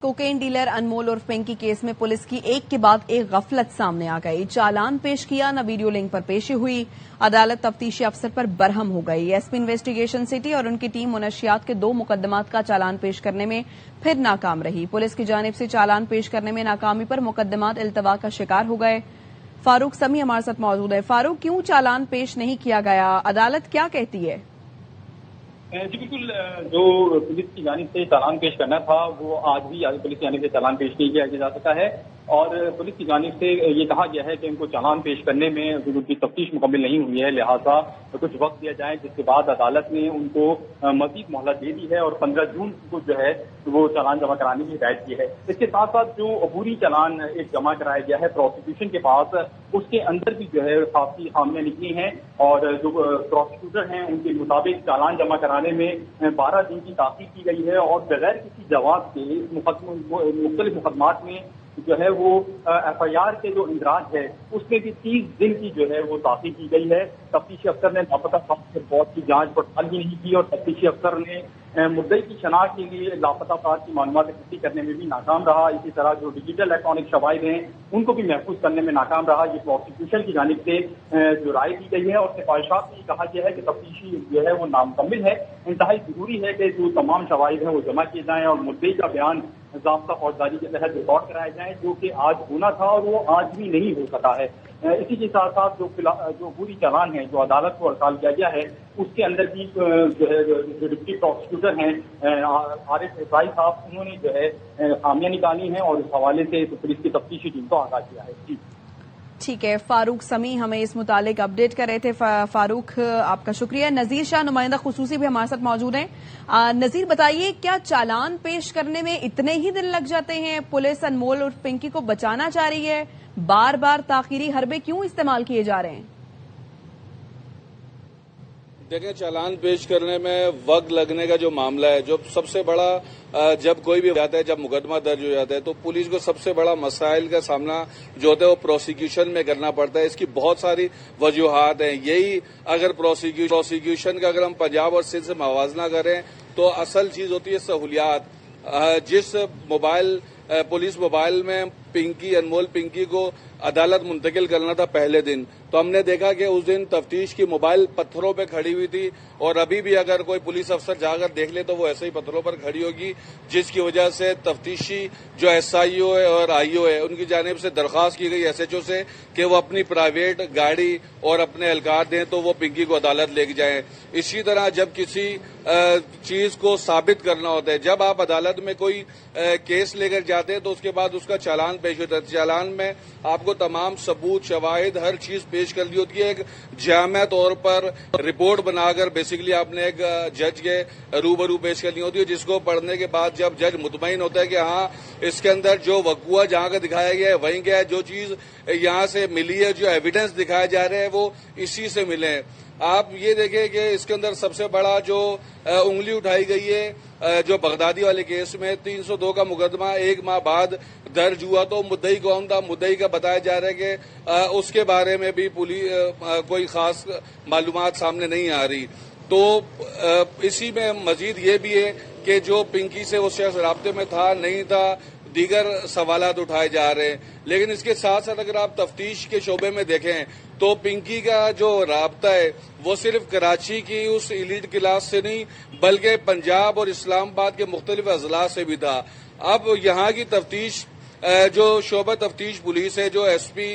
Cocaine dealer انمول اور Pinky case میں پولیس کی ایک کے بعد ایک غفلت سامنے آ گئی۔ چالان پیش کیا نہ ویڈیو لنک پر پیشی ہوئی۔ عدالت تفتیشی افسر پر برہم ہو گئی۔ ایس پی انویسٹیگیشن سٹی اور ان کی ٹیم منشیات کے 2 مقدمات کا چالان پیش کرنے میں پھر ناکام رہی۔ پولیس کی جانب سے چالان پیش کرنے میں ناکامی پر مقدمات التوا کا شکار ہو گئے۔ فاروق سمیع ہمارے ساتھ موجود ہے۔ فاروق، کیوں چالان پیش نہیں کیا گیا؟ عدالت کیا کہتی ہے؟ جی بالکل، جو پولیس کی جانب سے چالان پیش کرنا تھا وہ آج بھی پولیس کی جانب سے چالان پیش نہیں کیا جا سکتا ہے، اور پولیس کی جانب سے یہ کہا گیا ہے کہ ان کو چالان پیش کرنے میں ان کی تفتیش مکمل نہیں ہوئی ہے، لہٰذا کچھ وقت دیا جائے، جس کے بعد عدالت نے ان کو مزید مہلت دے دی ہے اور 15 جون کو جو ہے وہ چالان جمع کرانے کی ہدایت کی ہے۔ اس کے ساتھ ساتھ جو عبوری چالان ایک جمع کرایا گیا ہے پروسیکیوشن کے پاس، اس کے اندر بھی جو ہے کافی خامیاں نکلی ہیں، اور جو پروسیکیوٹر ہیں ان کے مطابق چالان جمع کرانے میں 12 دن کی تاخیر کی گئی ہے، اور بغیر کسی جواب کے مختلف مقدمات میں جو ہے وہ ایف آئی آر کے جو اندراج ہے اس میں بھی 30 دن کی جو ہے وہ تاخیر کی گئی ہے۔ تفتیشی افسر نے لاپتہ افراد کے موت کی جانچ پڑتال بھی نہیں کی، اور تفتیشی افسر نے مدعی کی شناخت کے لیے لاپتہ افراد کی معلومات اکٹھی کرنے میں بھی ناکام رہا۔ اسی طرح جو ڈیجیٹل الیکٹرانک شواہد ہیں ان کو بھی محفوظ کرنے میں ناکام رہا۔ یہ پروسیکیوشن کی جانب سے جو رائے دی گئی ہے، اور سفارشات میں یہ کہا گیا ہے کہ تفتیشی جو ہے وہ نامکمل ہے، انتہائی ضروری ہے کہ جو تمام شواہد ہیں وہ جمع کیے جائیں اور مدعی کا بیان ضابطہ فوجداری کے تحت ریکارڈ کرائے جائیں، جو کہ آج ہونا تھا اور وہ آج بھی نہیں ہو سکا ہے۔ اسی کے ساتھ ساتھ جو پوری چالان ہے جو عدالت کو ارسال کیا گیا ہے اس کے اندر بھی جو ہے جو ڈپٹی پروسیکیوٹر ہیں عارف رفاعی صاحب، انہوں نے جو ہے خامیاں نکالی ہیں اور اس حوالے سے پولیس کی تفتیشی ٹیم کو آگاہ کیا ہے۔ جی ٹھیک ہے، فاروق سمیع ہمیں اس متعلق اپڈیٹ کر رہے تھے۔ فاروق، آپ کا شکریہ۔ نذیر شاہ نمائندہ خصوصی بھی ہمارے ساتھ موجود ہیں۔ نذیر، بتائیے، کیا چالان پیش کرنے میں اتنے ہی دن لگ جاتے ہیں؟ پولیس انمول اور پنکی کو بچانا چاہ رہی ہے، بار بار تاخیری حربے کیوں استعمال کیے جا رہے ہیں؟ دیکھیں، چالان پیش کرنے میں وقت لگنے کا جو معاملہ ہے، جو سب سے بڑا جب کوئی بھی جاتا ہے، جب مقدمہ درج ہو جاتا ہے تو پولیس کو سب سے بڑا مسائل کا سامنا جو ہوتا ہے وہ پروسیکیوشن میں کرنا پڑتا ہے۔ اس کی بہت ساری وجوہات ہیں۔ یہی اگر پروسیکیوشن کا اگر ہم پنجاب اور سندھ سے موازنہ کریں تو اصل چیز ہوتی ہے سہولیات۔ جس پولیس موبائل میں انمول پنکی کو عدالت منتقل کرنا تھا پہلے دن، تو ہم نے دیکھا کہ اس دن تفتیش کی موبائل پتھروں پہ کھڑی ہوئی تھی، اور ابھی بھی اگر کوئی پولیس افسر جا کر دیکھ لے تو وہ ایسے ہی پتھروں پر کھڑی ہوگی، جس کی وجہ سے تفتیشی جو ایس آئی او ہے اور آئی او ہے ان کی جانب سے درخواست کی گئی ایس ایچ او سے کہ وہ اپنی پرائیویٹ گاڑی اور اپنے اہلکار دیں تو وہ پنکی کو عدالت لے کے جائیں۔ اسی طرح جب کسی چیز کو ثابت کرنا ہوتا ہے، جب آپ عدالت میں کوئی کیس لے کر جاتے ہیں تو اس کے بعد اس کا چالان پیش ہوتا ہے۔ چالان میں آپ کو تمام ثبوت، شواہد، ہر چیز پیش کرنی ہوتی ہے۔ ایک جامع طور پر رپورٹ بنا کر بیسیکلی آپ نے ایک جج کے روبرو پیش کرنی ہوتی ہے، جس کو پڑھنے کے بعد جب جج مطمئن ہوتا ہے کہ ہاں اس کے اندر جو وقوع جہاں کا دکھایا گیا ہے وہیں گیا ہے، جو چیز یہاں سے ملی ہے، جو ایویڈنس دکھایا جا رہا ہے وہ اسی سے ملے ہیں۔ آپ یہ دیکھیں کہ اس کے اندر سب سے بڑا جو انگلی اٹھائی گئی ہے جو بغدادی والے کیس میں 302 کا مقدمہ 1 ماہ بعد درج ہوا، تو مدعی کون تھا؟ مدعی کا بتایا جا رہا ہے کہ اس کے بارے میں بھی کوئی خاص معلومات سامنے نہیں آ رہی۔ تو اسی میں مزید یہ بھی ہے کہ جو پنکی سے وہ شخص رابطے میں تھا نہیں تھا، دیگر سوالات اٹھائے جا رہے ہیں۔ لیکن اس کے ساتھ ساتھ اگر آپ تفتیش کے شعبے میں دیکھیں تو پنکی کا جو رابطہ ہے وہ صرف کراچی کی اس ایلیٹ کلاس سے نہیں بلکہ پنجاب اور اسلام آباد کے مختلف اضلاع سے بھی تھا۔ اب یہاں کی تفتیش جو شعبہ تفتیش پولیس ہے، جو ایس پی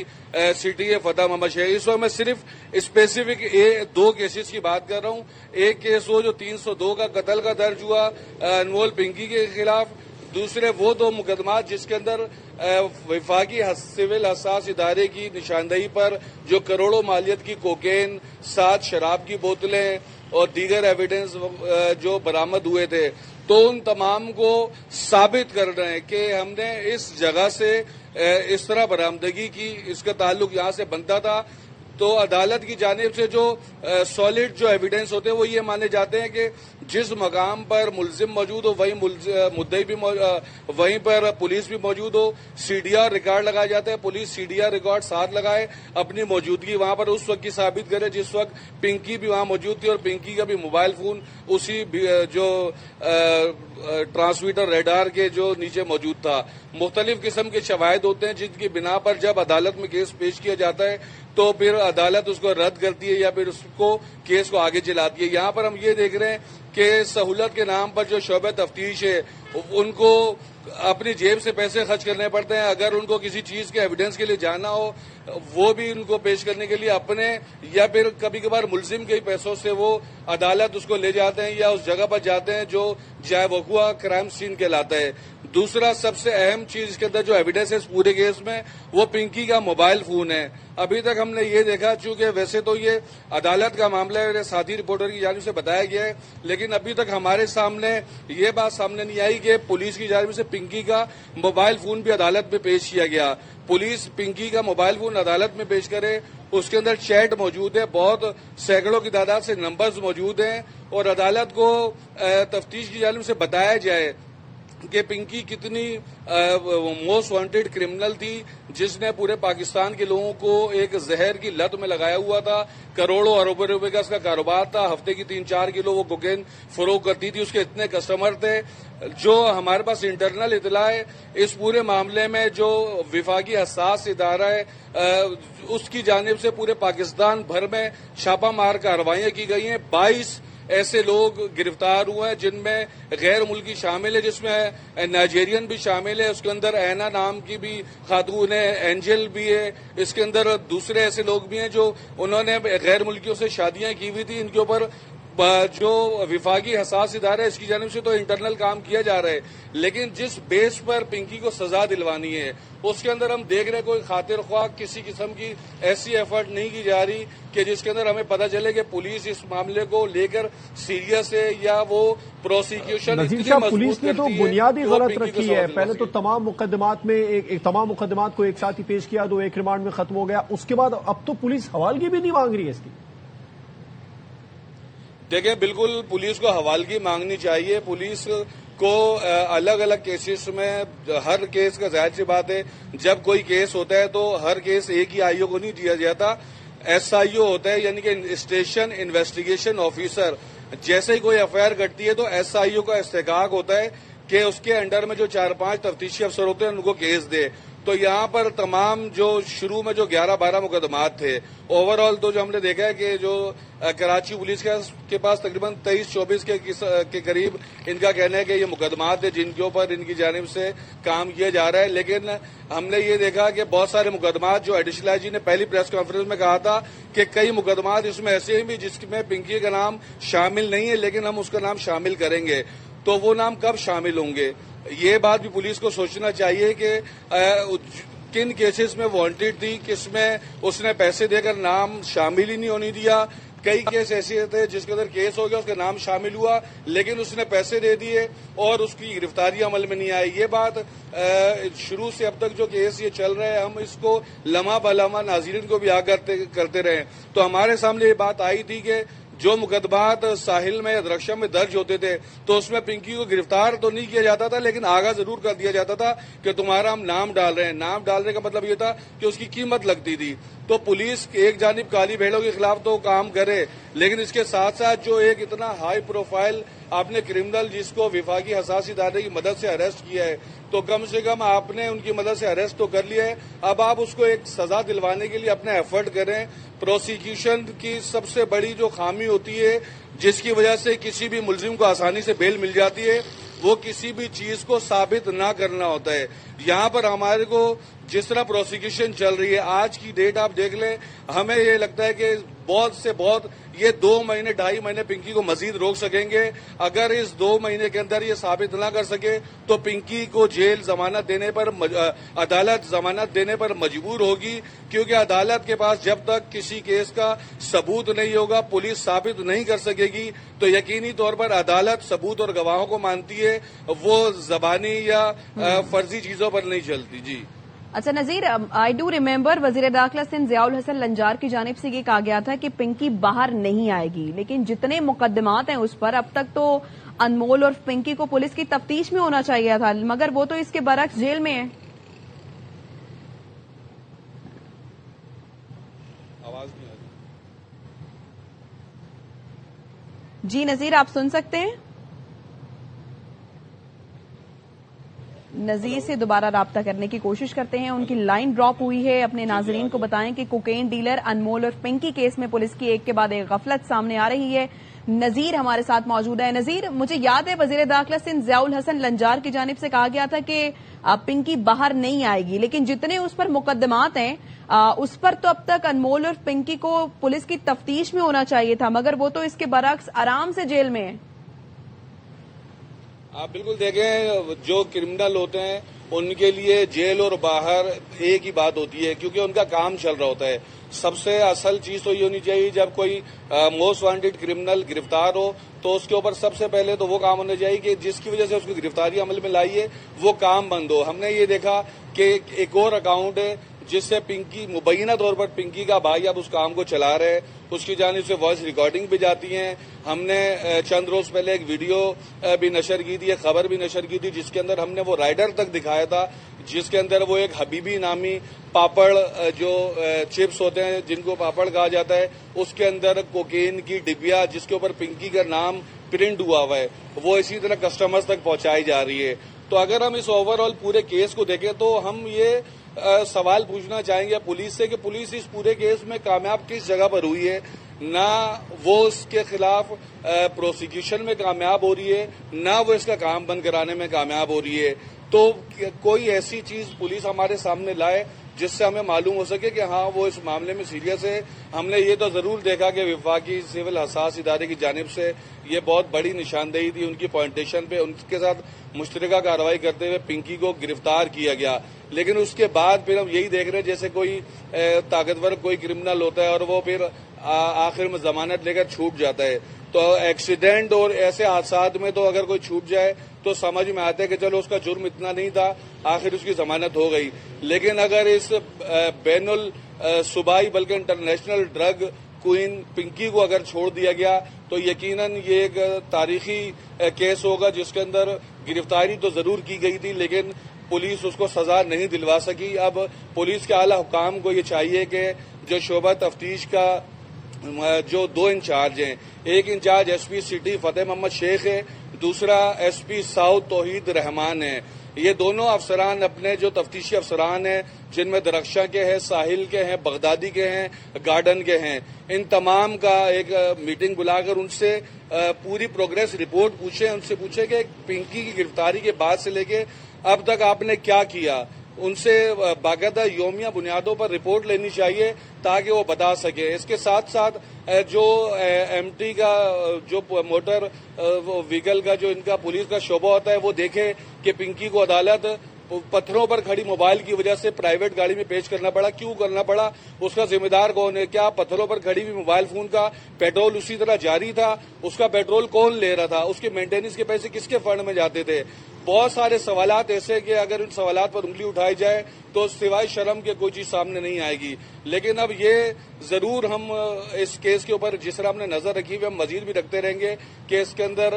سٹی ہے فتح محمد شیخ، اس وقت میں صرف اسپیسیفک 2 کیسز کی بات کر رہا ہوں۔ ایک کیس وہ جو 302 کا قتل کا درج ہوا انمول پنکی کے خلاف، دوسرے وہ 2 مقدمات جس کے اندر وفاقی سول حساس ادارے کی نشاندہی پر جو کروڑوں مالیت کی کوکین، 7 شراب کی بوتلیں اور دیگر ایویڈنس جو برآمد ہوئے تھے، تو ان تمام کو ثابت کر رہے ہیں کہ ہم نے اس جگہ سے اس طرح برآمدگی کی، اس کا تعلق یہاں سے بنتا تھا۔ تو عدالت کی جانب سے جو سالڈ جو ایویڈنس ہوتے ہیں وہ یہ مانے جاتے ہیں کہ جس مقام پر ملزم موجود ہو وہیں مدعی بھی وہیں پر پولیس بھی موجود ہو. سی ڈی آر ریکارڈ لگایا جاتا ہے, police C D R record ساتھ لگائے, اپنی موجودگی وہاں پر اس وقت کی ثابت کرے جس وقت پنکی بھی وہاں موجود تھی, اور پنکی کا بھی موبائل فون اسی جو ٹرانسمیٹر ریڈار کے جو نیچے موجود تھا. مختلف قسم کے شواہد ہوتے ہیں جن کی بنا پر جب عدالت میں کیس پیش کیا جاتا ہے تو پھر عدالت اس کو رد کرتی ہے یا پھر اس کو کیس کو آگے چلاتی ہے. یہاں پر ہم یہ دیکھ رہے ہیں کہ سہولت کے نام پر جو شعبہ تفتیش ہے ان کو اپنی جیب سے پیسے خرچ کرنے پڑتے ہیں. اگر ان کو کسی چیز کے ایویڈنس کے لیے جانا ہو وہ بھی ان کو پیش کرنے کے لیے اپنے یا پھر کبھی کبھار ملزم کے ہی پیسوں سے وہ عدالت اس کو لے جاتے ہیں یا اس جگہ پر جاتے ہیں جو جائے وقوع کرائم سین کہلاتا ہے. دوسرا سب سے اہم چیز اس کے اندر جو ایویڈنس ہے اس پورے کیس میں وہ پنکی کا موبائل فون ہے. ابھی تک ہم نے یہ دیکھا, چونکہ ویسے تو یہ عدالت کا معاملہ ہے, ساتھی رپورٹر کی جانب سے بتایا گیا ہے, لیکن ابھی تک ہمارے سامنے یہ بات سامنے نہیں آئی کہ پولیس کی جانب سے پنکی کا موبائل فون بھی عدالت میں پیش کیا گیا. پولیس پنکی کا موبائل فون عدالت میں پیش کرے, اس کے اندر چیٹ موجود ہے, بہت سینکڑوں کی تعداد سے نمبرز موجود ہیں, اور عدالت کو تفتیش کی جانب سے بتایا جائے کہ پنکی کتنی موسٹ وانٹیڈ کرمنل تھی جس نے پورے پاکستان کے لوگوں کو ایک زہر کی لت میں لگایا ہوا تھا. کروڑوں اربوں روپے کا اس کا کاروبار تھا, ہفتے کی 3-4 کلو وہ کوکین فروخت کرتی تھی, اس کے اتنے کسٹمر تھے. جو ہمارے پاس انٹرنل اطلاع ہے اس پورے معاملے میں جو وفاقی حساس ادارہ ہے اس کی جانب سے پورے پاکستان بھر میں چھاپہ مار کارروائیاں کی گئی ہیں. 22 ایسے لوگ گرفتار ہوئے ہیں جن میں غیر ملکی شامل ہے, جس میں نائجیرین بھی شامل ہے, اس کے اندر اینا نام کی بھی خاتون ہے, اینجل بھی ہے, اس کے اندر دوسرے ایسے لوگ بھی ہیں جو انہوں نے غیر ملکیوں سے شادیاں کی ہوئی تھی. ان کے اوپر جو وفاقی حساس ادارہ ہے اس کی جانب سے تو انٹرنل کام کیا جا رہا ہے, لیکن جس بیس پر پنکی کو سزا دلوانی ہے اس کے اندر ہم دیکھ رہے ہیں کوئی خاطر خواہ کسی قسم کی ایسی ایفرٹ نہیں کی جا رہی کہ جس کے اندر ہمیں پتہ چلے کہ پولیس اس معاملے کو لے کر سیریس ہے یا وہ پروسیکیوشن. نذیر صاحب, پولیس نے تو بنیادی غلط رکھی ہے. پہلے تو تمام مقدمات کو ایک ساتھ ہی پیش کیا, 2 ایک ریمانڈ میں ختم ہو گیا, اس کے بعد اب تو پولیس حوالگی بھی نہیں مانگ رہی ہے اس کی. دیکھیں, بالکل پولیس کو حوالگی مانگنی چاہیے. پولیس کو الگ الگ کیسز میں ہر کیس کا ظاہر سی بات ہے جب کوئی کیس ہوتا ہے تو ہر کیس ایک ہی آئی او کو نہیں دیا جاتا, ایس آئی او ہوتا ہے یعنی کہ اسٹیشن انویسٹیگیشن آفیسر. جیسے ہی کوئی ایف آئی آر کٹتی ہے تو ایس آئی او کا استحقاق ہوتا ہے کہ اس کے انڈر میں جو 4-5 تفتیشی افسر ہوتے ہیں ان کو کیس دے. تو یہاں پر تمام جو شروع میں جو 11-12 مقدمات تھے اوور آل تو جو ہم نے دیکھا ہے کہ جو کراچی پولیس کے پاس تقریباً 23-24 کے قریب ان کا کہنا ہے کہ یہ مقدمات ہیں جن کے اوپر ان کی جانب سے کام کیا جا رہا ہے. لیکن ہم نے یہ دیکھا کہ بہت سارے مقدمات جو ایڈیشنل آئی جی نے پہلی پریس کانفرنس میں کہا تھا کہ کئی مقدمات اس میں ایسے ہیں بھی جس میں پنکی کا نام شامل نہیں ہے لیکن ہم اس کا نام شامل کریں گے, تو وہ نام کب شامل ہوں گے. یہ بات بھی پولیس کو سوچنا چاہیے کہ کن کیسز میں وانٹیڈ تھی, کس میں اس نے پیسے دے کر نام شامل ہی نہیں ہونے دیا. کئی کیس ایسے تھے جس کے اندر کیس ہو گیا اس کا نام شامل ہوا لیکن اس نے پیسے دے دیے اور اس کی گرفتاری عمل میں نہیں آئی. یہ بات شروع سے اب تک جو کیس یہ چل رہا ہے ہم اس کو لمحہ بلمحہ ناظرین کو بھی آگاہ کرتے رہے, تو ہمارے سامنے یہ بات آئی تھی کہ جو مقدمات ساحل میں درخشم میں درج ہوتے تھے تو اس میں پنکی کو گرفتار تو نہیں کیا جاتا تھا لیکن آگاہ ضرور کر دیا جاتا تھا کہ تمہارا ہم نام ڈال رہے ہیں. نام ڈالنے کا مطلب یہ تھا کہ اس کی قیمت لگتی تھی. تو پولیس ایک جانب کالی بھیڑوں کے خلاف تو کام کرے لیکن اس کے ساتھ ساتھ جو ایک اتنا ہائی پروفائل آپ نے کرمنل جس کو وفاقی حساس ادارے کی مدد سے اریسٹ کیا ہے تو کم سے کم آپ نے ان کی مدد سے اریسٹ تو کر لیا ہے, اب آپ اس کو ایک سزا دلوانے کے لیے اپنا ایفرٹ کریں. پروسیکیوشن کی سب سے بڑی جو خامی ہوتی ہے جس کی وجہ سے کسی بھی ملزم کو آسانی سے بیل مل جاتی ہے وہ کسی بھی چیز کو ثابت نہ کرنا ہوتا ہے. یہاں پر ہمارے کو جس طرح پروسیکیوشن چل رہی ہے آج کی ڈیٹ آپ دیکھ لیں, ہمیں یہ لگتا ہے کہ بہت سے بہت یہ 2 مہینے 2.5 مہینے پنکی کو مزید روک سکیں گے. اگر اس 2 مہینے کے اندر یہ ثابت نہ کر سکے تو پنکی کو جیل ضمانت دینے پر عدالت ضمانت دینے پر مجبور ہوگی, کیونکہ عدالت کے پاس جب تک کسی کیس کا ثبوت نہیں ہوگا پولیس ثابت نہیں کر سکے گی. تو یقینی طور پر عدالت ثبوت اور گواہوں کو مانتی ہے, وہ زبانی یا فرضی چیزوں پر نہیں چلتی. جی اچھا نذیر، آئی ڈو ریمبر وزیر داخلہ سندھ ضیاء الحسن لنجار کی جانب سے یہ کہا گیا تھا کہ پنکی باہر نہیں آئے گی، لیکن جتنے مقدمات ہیں اس پر اب تک تو انمول اور پنکی کو پولیس کی تفتیش میں ہونا چاہیے تھا، مگر وہ تو اس کے برعکس جیل میں ہے۔ آواز نہیں آ رہی۔ جی نذیر، آپ سن سکتے ہیں؟ نذیر سے دوبارہ رابطہ کرنے کی کوشش کرتے ہیں، ان کی لائن ڈراپ ہوئی ہے۔ اپنے ناظرین کو بتائیں کہ کوکین ڈیلر انمول اور پنکی کیس میں پولیس کی ایک کے بعد ایک غفلت سامنے آ رہی ہے۔ نذیر ہمارے ساتھ موجود ہے۔ نذیر، مجھے یاد ہے وزیر داخلہ سندھ ضیاء الحسن لنجار کی جانب سے کہا گیا تھا کہ پنکی باہر نہیں آئے گی، لیکن جتنے اس پر مقدمات ہیں اس پر تو اب تک انمول اور پنکی کو پولیس کی تفتیش میں ہونا چاہیے تھا، مگر وہ تو اس کے برعکس آرام سے جیل میں ہے۔ آپ بالکل دیکھیں، جو کرمنل ہوتے ہیں ان کے لیے جیل اور باہر ایک ہی بات ہوتی ہے، کیونکہ ان کا کام چل رہا ہوتا ہے۔ سب سے اصل چیز تو یہ ہونی چاہیے، جب کوئی موسٹ وانٹڈ کرمنل گرفتار ہو تو اس کے اوپر سب سے پہلے تو وہ کام ہونا چاہیے کہ جس کی وجہ سے اس کی گرفتاری عمل میں لائی ہے وہ کام بند ہو۔ ہم نے یہ دیکھا کہ ایک اور اکاؤنٹ ہے جس سے پنکی، مبینہ طور پر پنکی کا بھائی اب اس کام کو چلا رہے، اس کی جانب سے وائس ریکارڈنگ بھی جاتی ہیں۔ ہم نے چند روز پہلے ایک ویڈیو بھی نشر کی تھی، ایک خبر بھی نشر کی تھی، جس کے اندر ہم نے وہ رائڈر تک دکھایا تھا، جس کے اندر وہ ایک حبیبی نامی پاپڑ، جو چپس ہوتے ہیں جن کو پاپڑ کہا جاتا ہے، اس کے اندر کوکین کی ڈبیا جس کے اوپر پنکی کا نام پرنٹ ہوا ہوا ہے، وہ اسی طرح کسٹمرز تک پہنچائی جا رہی ہے۔ تو اگر ہم اس اوور آل پورے کیس کو دیکھیں تو ہم یہ سوال پوچھنا چاہیں گے پولیس سے کہ پولیس اس پورے کیس میں کامیاب کس جگہ پر ہوئی ہے؟ نہ وہ اس کے خلاف پروسیکیوشن میں کامیاب ہو رہی ہے، نہ وہ اس کا کام بند کرانے میں کامیاب ہو رہی ہے۔ تو کوئی ایسی چیز پولیس ہمارے سامنے لائے جس سے ہمیں معلوم ہو سکے کہ ہاں وہ اس معاملے میں سیریس ہے۔ ہم نے یہ تو ضرور دیکھا کہ وفاقی سول حساس ادارے کی جانب سے یہ بہت بڑی نشاندہی تھی، ان کی پوائنٹیشن پہ ان کے ساتھ مشترکہ کارروائی کرتے ہوئے پنکی کو گرفتار کیا گیا، لیکن اس کے بعد پھر ہم یہی دیکھ رہے ہیں جیسے کوئی طاقتور کوئی کرمنل ہوتا ہے اور وہ پھر آخر میں ضمانت لے کر چھوٹ جاتا ہے۔ تو ایکسیڈنٹ اور ایسے حادثات میں تو اگر کوئی چھوٹ جائے تو سمجھ میں آتا ہے کہ چلو اس کا جرم اتنا نہیں تھا، آخر اس کی ضمانت ہو گئی، لیکن اگر اس بین الصوبائی بلکہ انٹرنیشنل ڈرگ کوئن پنکی کو اگر چھوڑ دیا گیا تو یقیناً یہ ایک تاریخی کیس ہوگا جس کے اندر گرفتاری تو ضرور کی گئی تھی لیکن پولیس اس کو سزا نہیں دلوا سکی۔ اب پولیس کے اعلی حکام کو یہ چاہیے کہ جو شعبہ تفتیش کا جو دو انچارج ہیں، ایک incharge S P city Fateh Muhammad شیخ ہے، دوسرا ایس پی ساؤتھ توحید رحمان ہے، یہ دونوں افسران اپنے جو تفتیشی افسران ہیں جن میں درخشاں کے ہیں، ساحل کے ہیں، بغدادی کے ہیں، گارڈن کے ہیں، ان تمام کا ایک میٹنگ بلا کر ان سے پوری پروگریس رپورٹ پوچھیں، ان سے پوچھیں کہ پنکی کی گرفتاری کے بعد سے لے کے اب تک آپ نے کیا کیا، ان سے باقاعدہ یومیہ بنیادوں پر رپورٹ لینی چاہیے تاکہ وہ بتا سکے۔ اس کے ساتھ ساتھ جو ایم ٹی کا جو موٹر وہیکل کا جو ان کا پولیس کا شعبہ ہوتا ہے وہ دیکھے کہ پنکی کو عدالت پتھروں پر کھڑی موبائل کی وجہ سے پرائیویٹ گاڑی میں پیش کرنا پڑا، کیوں کرنا پڑا، اس کا ذمہ دار کون ہے، کیا پتھروں پر کھڑی ہوئی موبائل فون کا پیٹرول اسی طرح جاری تھا، اس کا پیٹرول کون لے رہا تھا، اس کے مینٹیننس کے پیسے کس کے فنڈ میں جاتے تھے۔ بہت سارے سوالات ایسے کہ اگر ان سوالات پر انگلی اٹھائی جائے تو سوائے شرم کے کوئی چیز سامنے نہیں آئے گی، لیکن اب یہ ضرور ہم اس کیس کے اوپر جس طرح ہم نے نظر رکھی ہوئی ہم مزید بھی رکھتے رہیں گے کہ اس کے اندر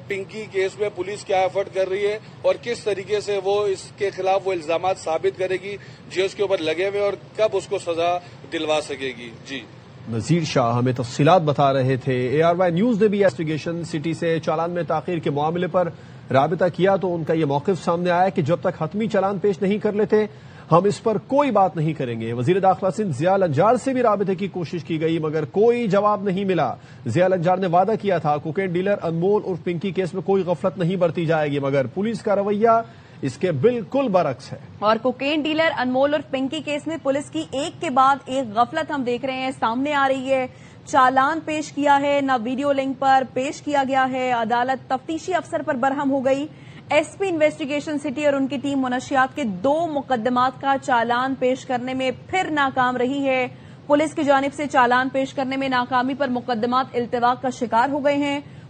پنکی کیس میں پولیس کیا ایفرٹ کر رہی ہے اور کس طریقے سے وہ اس کے خلاف وہ الزامات ثابت کرے گی جو اس کے اوپر لگے ہوئے اور کب اس کو سزا دلوا سکے گی۔ جی نذیر شاہ ہمیں تفصیلات بتا رہے تھے۔ ARY نیوز نے بھی انویسٹیگیشن سٹی سے چالان میں تاخیر کے معاملے پر رابطہ کیا تو ان کا یہ موقف سامنے آیا کہ جب تک حتمی چالان پیش نہیں کر لیتے ہم اس پر کوئی بات نہیں کریں گے۔ وزیر داخلہ سندھ ضیاء لنجار سے بھی رابطے کی کوشش کی گئی مگر کوئی جواب نہیں ملا۔ ضیاء لنجار نے وعدہ کیا تھا کوکین ڈیلر انمول اور پنکی کیس میں کوئی غفلت نہیں برتی جائے گی مگر پولیس کا رویہ اس کے بالکل برعکس ہے۔ اور کوکین ڈیلر انمول اور پنکی کیس میں پولیس کی ایک کے بعد ایک غفلت ہم دیکھ رہے ہیں سامنے آ رہی ہے۔ چالان پیش کیا ہے، نہ ویڈیو لنک پر پیش کیا گیا ہے، عدالت تفتیشی افسر پر برہم ہو گئی۔ ایس پی انویسٹیگیشن سٹی اور ان کی ٹیم منشیات کے 2 مقدمات کا چالان پیش کرنے میں پھر ناکام رہی ہے۔ پولیس کی جانب سے چالان پیش کرنے میں ناکامی پر مقدمات التوا کا شکار ہو گئے ہیں۔